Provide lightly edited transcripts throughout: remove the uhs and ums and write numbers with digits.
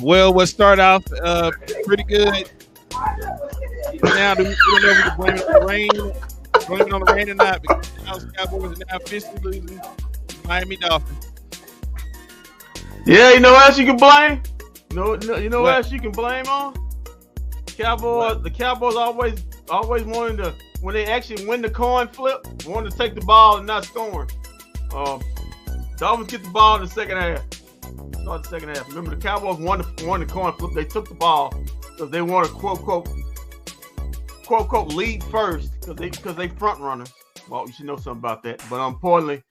Well, we'll start off pretty good. Now, do we know if we can blame it on the rain? Blame it on the rain or not? Because the Dallas Cowboys are now officially losing to Miami Dolphins. Yeah, you know what else you can blame? You know what else you can blame on? Cowboys. What? The Cowboys always wanted to, when they actually win the coin flip, wanted to take the ball and not scoring. Dolphins get the ball in the second half. Start the second half. Remember, the Cowboys won the coin flip. They took the ball because they wanted quote unquote lead first because they front runners. Well, you should know something about that. But importantly,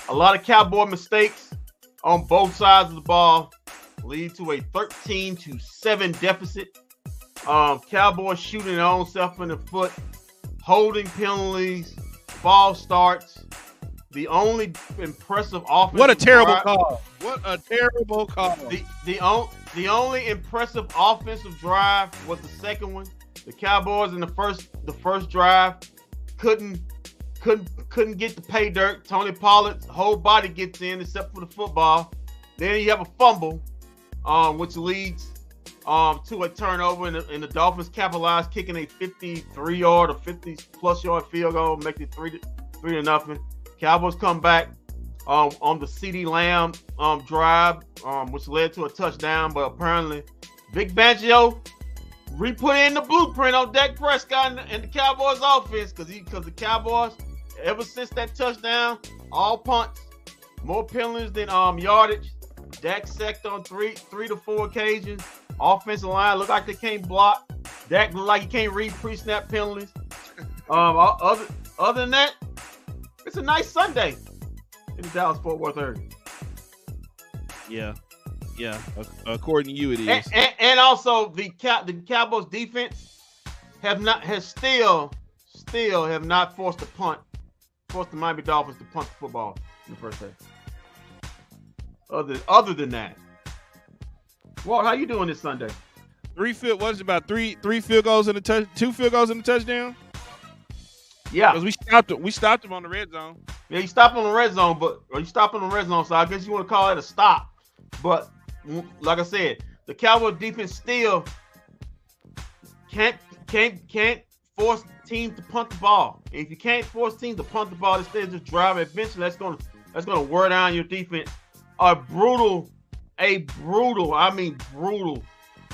a lot of Cowboy mistakes on both sides of the ball lead to a 13-7 deficit. Cowboys shooting their own self in the foot, holding penalties, false starts. The only impressive offensive What a terrible drive, call. What a terrible call. The only impressive offensive drive was the second one. The Cowboys in the first drive couldn't get the pay dirt. Tony Pollard's whole body gets in except for the football. Then you have a fumble, which leads to a turnover, and the Dolphins capitalize, kicking a 53-yard or 50-plus yard field goal, making it 3-0. Cowboys come back on the CeeDee Lamb drive, which led to a touchdown, but apparently Vic Fangio re-put in the blueprint on Dak Prescott and the Cowboys offense because the Cowboys, ever since that touchdown, all punts, more penalties than yardage. Dak sacked on three to four occasions. Offensive line look like they can't block. Dak look like he can't read pre-snap penalties. Other than that, it's a nice Sunday in the Dallas-Fort Worth area. Yeah. According to you, it is. And also the Cowboys defense still have not forced the Miami Dolphins to punt the football in the first half. Other than that, Walt, how you doing this Sunday? Three field goals and two field goals in the touchdown. Yeah, because we stopped him on the red zone. Yeah, you stopped on the red zone, so I guess you want to call it a stop. But like I said, the Cowboys defense still can't force teams to punt the ball. And if you can't force teams to punt the ball, instead of just drive, eventually that's gonna wear down your defense. A brutal,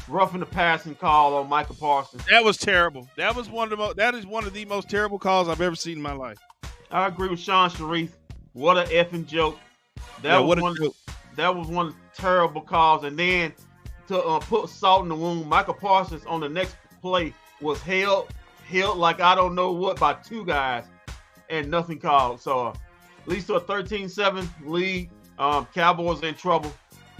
roughing the passing call on Micah Parsons. That was terrible. That is one of the most terrible calls I've ever seen in my life. I agree with Sean Sharif. What a effing joke. That was one of the terrible calls. And then to put salt in the wound, Micah Parsons on the next play was held like I don't know what by two guys and nothing called. So leads to a 13-7 lead. Cowboys in trouble.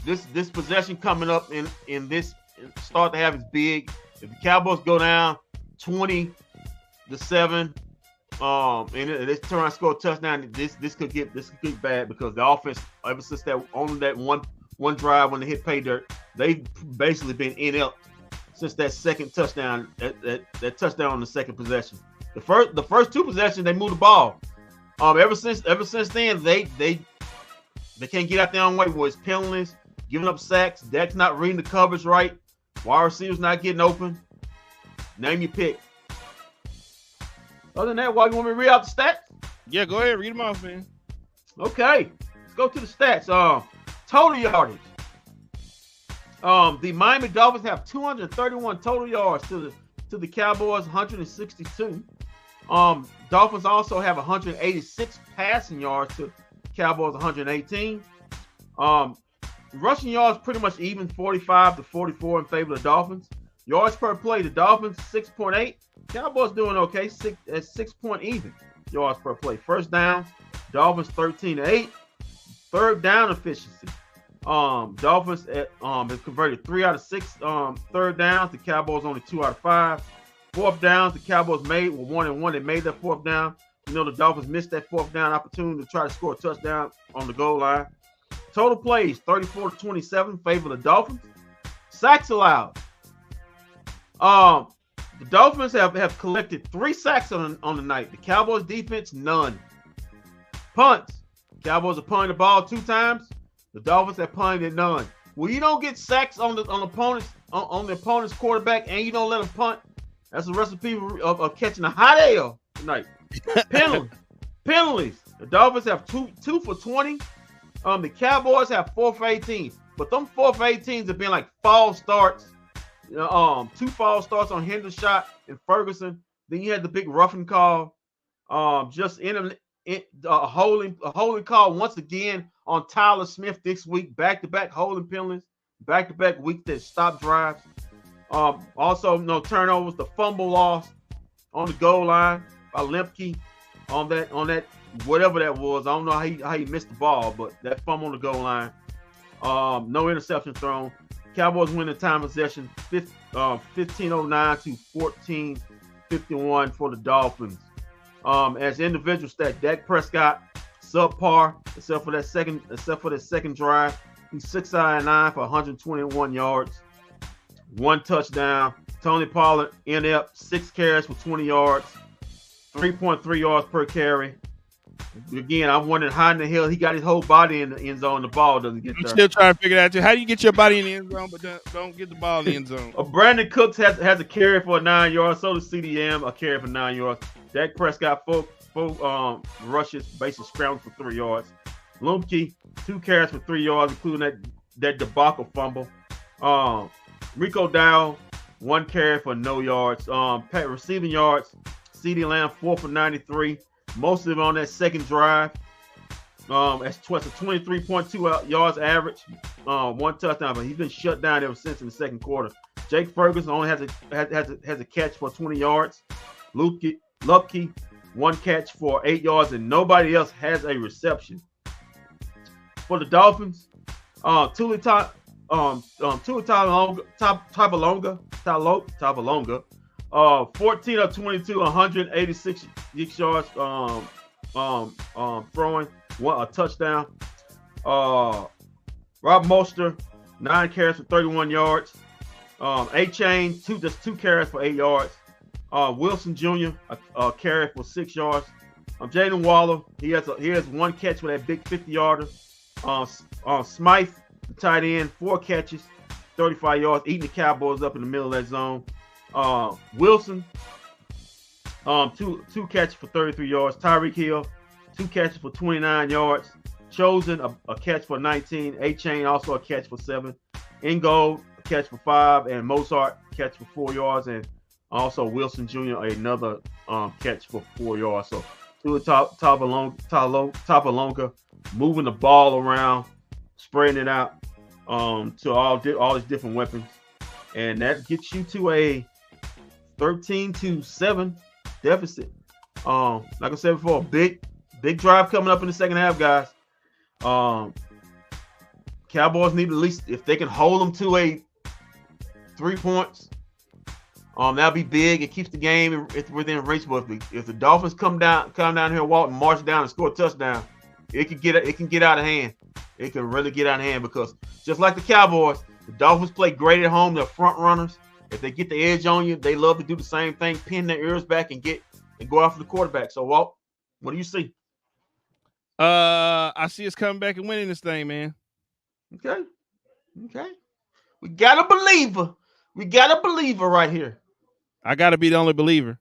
This possession coming up in this start to have is big. If the Cowboys go down 20-7, and they turn around and score a touchdown, this could get bad because the offense, ever since that one drive when they hit pay dirt, they've basically been inept since that second touchdown, that touchdown on the second possession. The first two possessions they moved the ball. Ever since then they can't get out their own way with his penalties, giving up sacks. Dak's not reading the coverage right. Wide receivers not getting open. Name your pick. Other than that, why you want me to read out the stats? Yeah, go ahead, read them off, man. Okay, let's go to the stats. Total yardage. The Miami Dolphins have 231 total yards to the Cowboys 162. Dolphins also have 186 passing yards to Cowboys 118. Rushing yards pretty much even, 45-44 in favor of the Dolphins. Yards per play, the Dolphins 6.8. Cowboys doing okay, 6 point even yards per play. First down, Dolphins 13-8. Third down efficiency. Dolphins have converted 3 out of 6 third downs. The Cowboys only 2 out of 5. Fourth downs, the Cowboys made 1-1. They made that fourth down. You know, the Dolphins missed that fourth down opportunity to try to score a touchdown on the goal line. Total plays, 34-27, favor the Dolphins. Sacks allowed. The Dolphins have collected 3 sacks on the night. The Cowboys defense, none. Punts. Cowboys have punted the ball 2 times. The Dolphins have punted it none. When you don't get sacks on the opponent's quarterback and you don't let them punt, that's a recipe of catching a hot L tonight. Penalties. The Dolphins have two for 20. The Cowboys have 4 for 18. But them 4 for 18s have been like false starts. 2 false starts on Hendershot and Ferguson. Then you had the big roughing call. Just a holding call once again on Tyler Smith this week. Back-to-back holding penalties. Back-to-back weeks that stop drives. Also, no turnovers. The fumble loss on the goal line by Lemke on that whatever that was. I don't know how he missed the ball, but that fumble on the goal line. No interception thrown. Cowboys win the time possession 15:09 to 14:51 for the Dolphins. As individual stat, Dak Prescott subpar except for that second drive. He's 6 out of 9 for 121 yards, 1 touchdown. Tony Pollard inept, 6 carries for 20 yards, 3.3 yards per carry. Again, I'm wondering how in the hell he got his whole body in the end zone. The ball doesn't get there. I'm still trying to figure that out too. How do you get your body in the end zone, but don't get the ball in the end zone? Brandon Cooks has a carry for 9 yards. So does CDM, a carry for 9 yards. Dak Prescott, 4 rushes, basically scrambled for 3 yards. Lemke, 2 carries for 3 yards, including that debacle fumble. Rico Dowell, 1 carry for no yards. Receiving yards, CeeDee Lamb, 4 for 93. Most of them on that second drive. That's 23.2 yards average. 1 touchdown, but he's been shut down ever since in the second quarter. Jake Ferguson only has a catch for 20 yards. Lupke, 1 catch for 8 yards, and nobody else has a reception. For the Dolphins, Tua Tagovailoa, 14 of 22, 186 yards, throwing, a touchdown. Rob Mostert, 9 carries for 31 yards. A-Chain, 2 carries for 8 yards. Wilson Jr., a carry for 6 yards. Jaden Waller, he has 1 catch for that big 50-yarder. Smythe, the tight end, 4 catches, 35 yards, eating the Cowboys up in the middle of that zone. Wilson, 2 catches for 33 yards. Tyreek Hill, 2 catches for 29 yards. Chosen, a catch for 19. A-Chain, also a catch for 7. Ingold, a catch for 5. And Mozart, catch for 4 yards. And also Wilson Jr., another catch for 4 yards. So Tua Tagovailoa moving the ball around, spreading it out to all these different weapons. And that gets you to a 13-7 deficit. Like I said before, big drive coming up in the second half, guys. Cowboys need at least, if they can hold them to a 3 points, that'll be big. It keeps the game within reach. But if the Dolphins come down here, Walton, march down and score a touchdown, it can get out of hand. It can really get out of hand because just like the Cowboys, the Dolphins play great at home. They're front runners. If they get the edge on you, they love to do the same thing, pin their ears back and go after the quarterback. So, Walt, what do you see? I see us coming back and winning this thing, man. Okay. We got a believer. Right here. I got to be the only believer.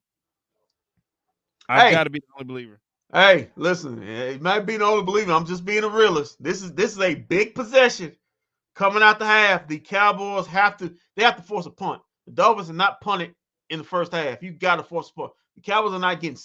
Got to be the only believer. Hey, listen, it might be the only believer. I'm just being a realist. This is a big possession coming out the half. The Cowboys have to force a punt. The Dolphins are not punted in the first half. You got to force a punt. The Cowboys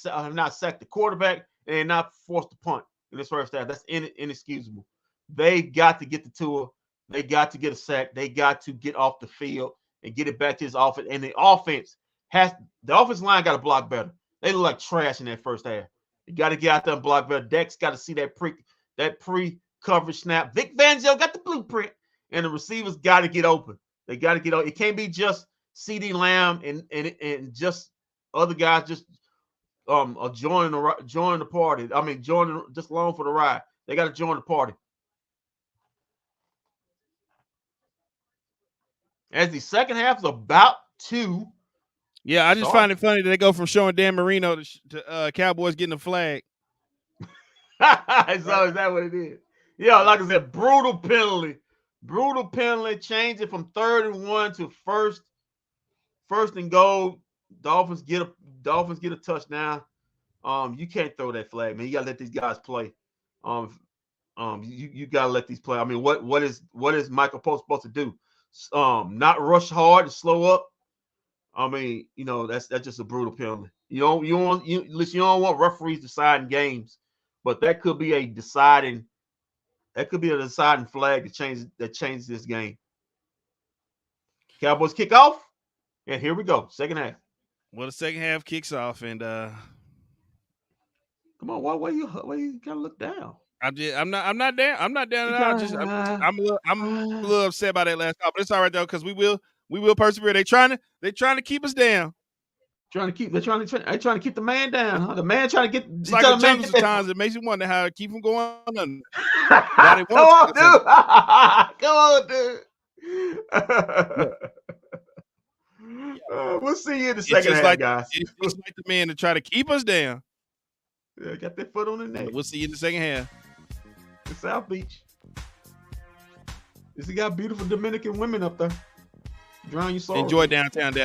have not sacked the quarterback and they're not forced to punt in this first half. That's inexcusable. They got to get the Tua. They got to get a sack. They got to get off the field and get it back to his offense. And the offense line got to block better. They look like trash in that first half. You got to get out there and block better. Dex got to see that pre-coverage snap. Vic Fangio got the blueprint, and the receivers got to get open. They got to get open. It can't be just CeeDee Lamb and just other guys just joining the party. I mean, joining just along for the ride. They got to join the party. As the second half is about to. Yeah, I just find it funny that they go from showing Dan Marino to Cowboys getting a flag. So is that what it is? Yeah, like I said, brutal penalty Brutal penalty, change it from 3rd and 1 to first and goal. Dolphins get a touchdown. You can't throw that flag, man. You gotta let these guys play. You gotta let these play. I mean, what is Michael Pope supposed to do? Not rush hard and slow up. I mean, that's just a brutal penalty. You don't want referees deciding games, but that could be a deciding flag that changes this game. Cowboys kick off, and here we go, second half. Well, the second half kicks off, and come on, why you gotta look down? I'm not down. I'm not down at all. I'm a little upset about that last call, but it's all right though, because we will persevere. They're trying to keep us down. They're trying to keep the man down, huh? The man trying to get. It's like a jungle sometimes. It makes you wonder how to keep them going under. Come on, dude. We'll see you in the second half, guys. It's like the man to try to keep us down. Yeah, got their foot on the neck. We'll see you in the second half. In South Beach. He got beautiful Dominican women up there. Drown your soul. Enjoy downtown Dallas.